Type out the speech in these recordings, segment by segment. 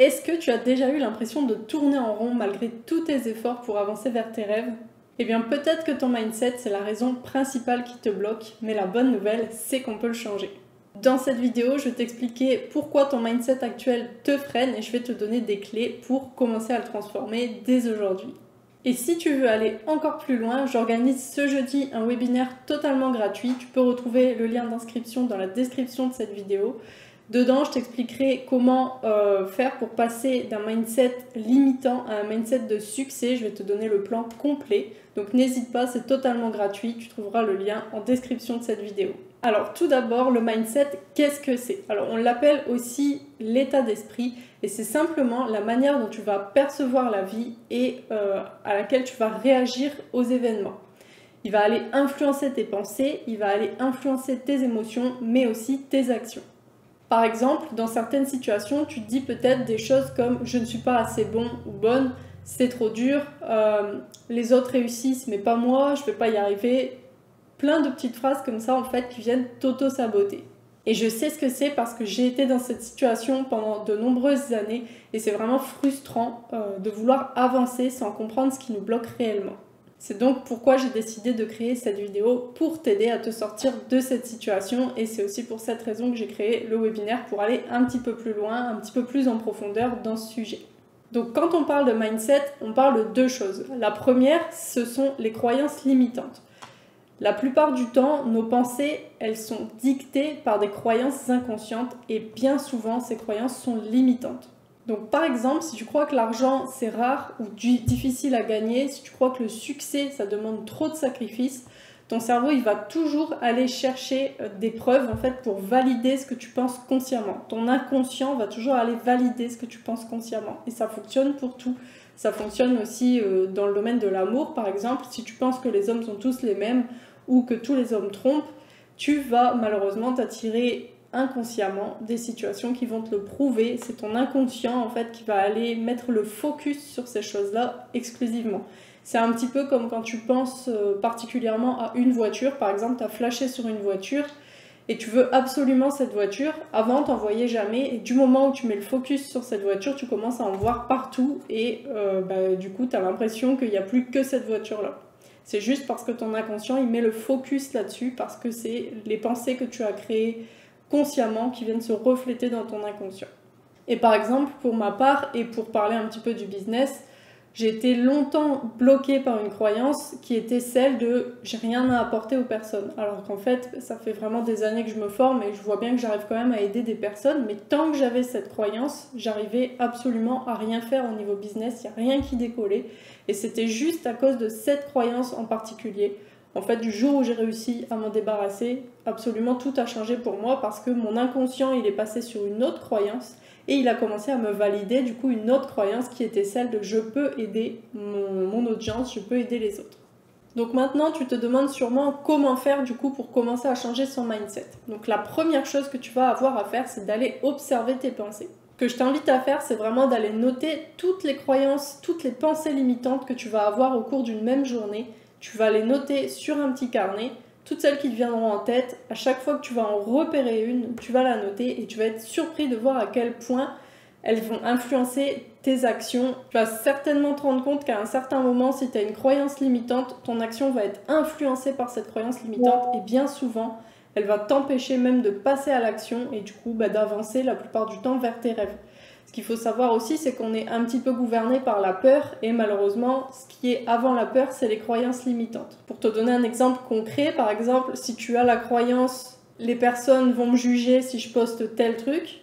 Est-ce que tu as déjà eu l'impression de tourner en rond malgré tous tes efforts pour avancer vers tes rêves? Eh bien peut-être que ton mindset c'est la raison principale qui te bloque, mais la bonne nouvelle c'est qu'on peut le changer. Dans cette vidéo, je vais t'expliquer pourquoi ton mindset actuel te freine et je vais te donner des clés pour commencer à le transformer dès aujourd'hui. Et si tu veux aller encore plus loin, j'organise ce jeudi un webinaire totalement gratuit. Tu peux retrouver le lien d'inscription dans la description de cette vidéo. Dedans, je t'expliquerai comment faire pour passer d'un mindset limitant à un mindset de succès. Je vais te donner le plan complet. Donc n'hésite pas, c'est totalement gratuit. Tu trouveras le lien en description de cette vidéo. Alors tout d'abord, le mindset, qu'est-ce que c'est? Alors on l'appelle aussi l'état d'esprit et c'est simplement la manière dont tu vas percevoir la vie et à laquelle tu vas réagir aux événements. Il va aller influencer tes pensées, il va aller influencer tes émotions, mais aussi tes actions. Par exemple, dans certaines situations, tu te dis peut-être des choses comme « je ne suis pas assez bon ou bonne »,« c'est trop dur »,« les autres réussissent mais pas moi, je ne vais pas y arriver ». Plein de petites phrases comme ça en fait qui viennent t'auto-saboter. Et je sais ce que c'est parce que j'ai été dans cette situation pendant de nombreuses années et c'est vraiment frustrant de vouloir avancer sans comprendre ce qui nous bloque réellement. C'est donc pourquoi j'ai décidé de créer cette vidéo pour t'aider à te sortir de cette situation et c'est aussi pour cette raison que j'ai créé le webinaire pour aller un petit peu plus loin, un petit peu plus en profondeur dans ce sujet. Donc quand on parle de mindset, on parle de deux choses. La première, ce sont les croyances limitantes. La plupart du temps, nos pensées, elles sont dictées par des croyances inconscientes et bien souvent, ces croyances sont limitantes. Donc par exemple, si tu crois que l'argent c'est rare ou difficile à gagner, si tu crois que le succès ça demande trop de sacrifices, ton cerveau il va toujours aller chercher des preuves en fait pour valider ce que tu penses consciemment. Ton inconscient va toujours aller valider ce que tu penses consciemment et ça fonctionne pour tout. Ça fonctionne aussi dans le domaine de l'amour par exemple. Si tu penses que les hommes sont tous les mêmes ou que tous les hommes trompent, tu vas malheureusement t'attirer inconsciemment des situations qui vont te le prouver. C'est ton inconscient en fait qui va aller mettre le focus sur ces choses-là exclusivement. C'est un petit peu comme quand tu penses particulièrement à une voiture. Par exemple, tu as flashé sur une voiture et tu veux absolument cette voiture. Avant, tu n'en voyais jamais et du moment où tu mets le focus sur cette voiture, tu commences à en voir partout et du coup, tu as l'impression qu'il n'y a plus que cette voiture-là. C'est juste parce que ton inconscient, il met le focus là-dessus parce que c'est les pensées que tu as créées consciemment qui viennent se refléter dans ton inconscient. Et par exemple, pour ma part, et pour parler un petit peu du business, j'ai été longtemps bloquée par une croyance qui était celle de « j'ai rien à apporter aux personnes ». Alors qu'en fait, ça fait vraiment des années que je me forme et je vois bien que j'arrive quand même à aider des personnes, mais tant que j'avais cette croyance, j'arrivais absolument à rien faire au niveau business, il n'y a rien qui décollait. Et c'était juste à cause de cette croyance en particulier. En fait, du jour où j'ai réussi à m'en débarrasser, absolument tout a changé pour moi parce que mon inconscient, il est passé sur une autre croyance et il a commencé à me valider du coup une autre croyance qui était celle de je peux aider mon audience, je peux aider les autres. Donc maintenant, tu te demandes sûrement comment faire du coup pour commencer à changer son mindset. Donc la première chose que tu vas avoir à faire, c'est d'aller observer tes pensées. Ce que je t'invite à faire, c'est vraiment d'aller noter toutes les croyances, toutes les pensées limitantes que tu vas avoir au cours d'une même journée. Tu vas les noter sur un petit carnet, toutes celles qui te viendront en tête. À chaque fois que tu vas en repérer une, tu vas la noter et tu vas être surpris de voir à quel point elles vont influencer tes actions. Tu vas certainement te rendre compte qu'à un certain moment, si tu as une croyance limitante, ton action va être influencée par cette croyance limitante et bien souvent, elle va t'empêcher même de passer à l'action et du coup d'avancer la plupart du temps vers tes rêves. Ce qu'il faut savoir aussi, c'est qu'on est un petit peu gouverné par la peur et malheureusement, ce qui est avant la peur, c'est les croyances limitantes. Pour te donner un exemple concret, par exemple, si tu as la croyance « les personnes vont me juger si je poste tel truc »,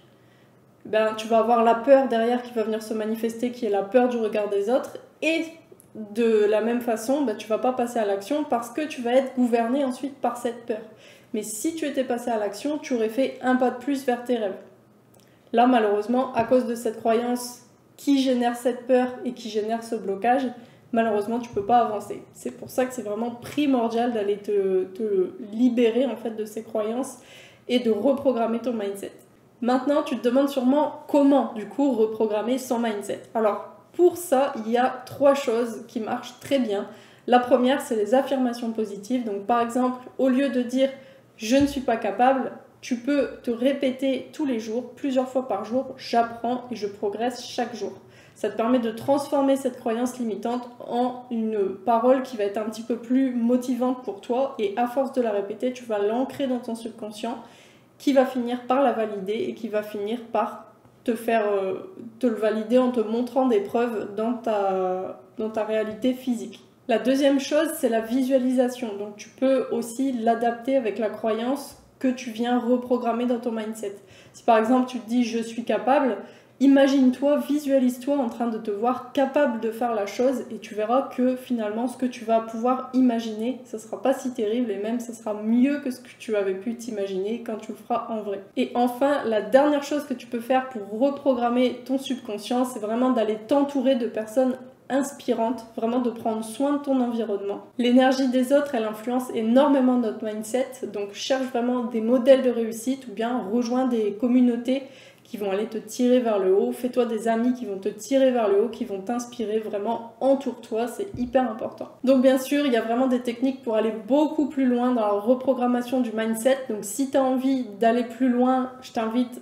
tu vas avoir la peur derrière qui va venir se manifester, qui est la peur du regard des autres et de la même façon, tu ne vas pas passer à l'action parce que tu vas être gouverné ensuite par cette peur. Mais si tu étais passé à l'action, tu aurais fait un pas de plus vers tes rêves. Là, malheureusement, à cause de cette croyance qui génère cette peur et qui génère ce blocage, malheureusement, tu ne peux pas avancer. C'est pour ça que c'est vraiment primordial d'aller te libérer en fait, de ces croyances et de reprogrammer ton mindset. Maintenant, tu te demandes sûrement comment, du coup, reprogrammer son mindset. Alors, pour ça, il y a 3 choses qui marchent très bien. La première, c'est les affirmations positives. Donc, par exemple, au lieu de dire « je ne suis pas capable », Tu peux te répéter tous les jours, plusieurs fois par jour, j'apprends et je progresse chaque jour. Ça te permet de transformer cette croyance limitante en une parole qui va être un petit peu plus motivante pour toi et à force de la répéter, tu vas l'ancrer dans ton subconscient qui va finir par la valider et qui va finir par te le valider en te montrant des preuves dans ta réalité physique. La deuxième chose, c'est la visualisation. Donc tu peux aussi l'adapter avec la croyance que tu viens reprogrammer dans ton mindset. Si par exemple tu te dis je suis capable, imagine-toi, visualise-toi en train de te voir capable de faire la chose et tu verras que finalement ce que tu vas pouvoir imaginer, ça sera pas si terrible et même ça sera mieux que ce que tu avais pu t'imaginer quand tu le feras en vrai. Et enfin, la dernière chose que tu peux faire pour reprogrammer ton subconscient, c'est vraiment d'aller t'entourer de personnes inspirante, vraiment de prendre soin de ton environnement. L'énergie des autres, elle influence énormément notre mindset, donc cherche vraiment des modèles de réussite ou bien rejoins des communautés qui vont aller te tirer vers le haut, fais-toi des amis qui vont te tirer vers le haut, qui vont t'inspirer, vraiment entoure-toi, c'est hyper important. Donc bien sûr, il y a vraiment des techniques pour aller beaucoup plus loin dans la reprogrammation du mindset, donc si tu as envie d'aller plus loin, je t'invite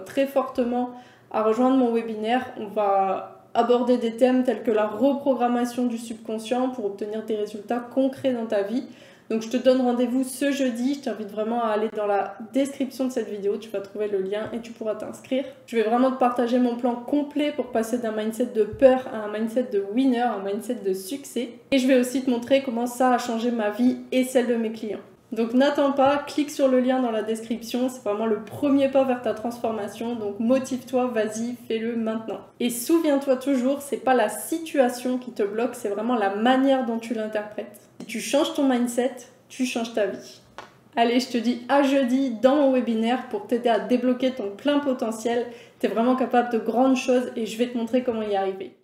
très fortement à rejoindre mon webinaire. On va aborder des thèmes tels que la reprogrammation du subconscient pour obtenir des résultats concrets dans ta vie. Donc je te donne rendez-vous ce jeudi, je t'invite vraiment à aller dans la description de cette vidéo, tu vas trouver le lien et tu pourras t'inscrire. Je vais vraiment te partager mon plan complet pour passer d'un mindset de peur à un mindset de winner, un mindset de succès. Et je vais aussi te montrer comment ça a changé ma vie et celle de mes clients. Donc n'attends pas, clique sur le lien dans la description, c'est vraiment le premier pas vers ta transformation, donc motive-toi, vas-y, fais-le maintenant. Et souviens-toi toujours, c'est pas la situation qui te bloque, c'est vraiment la manière dont tu l'interprètes. Si tu changes ton mindset, tu changes ta vie. Allez, je te dis à jeudi dans mon webinaire pour t'aider à débloquer ton plein potentiel. Tu es vraiment capable de grandes choses et je vais te montrer comment y arriver.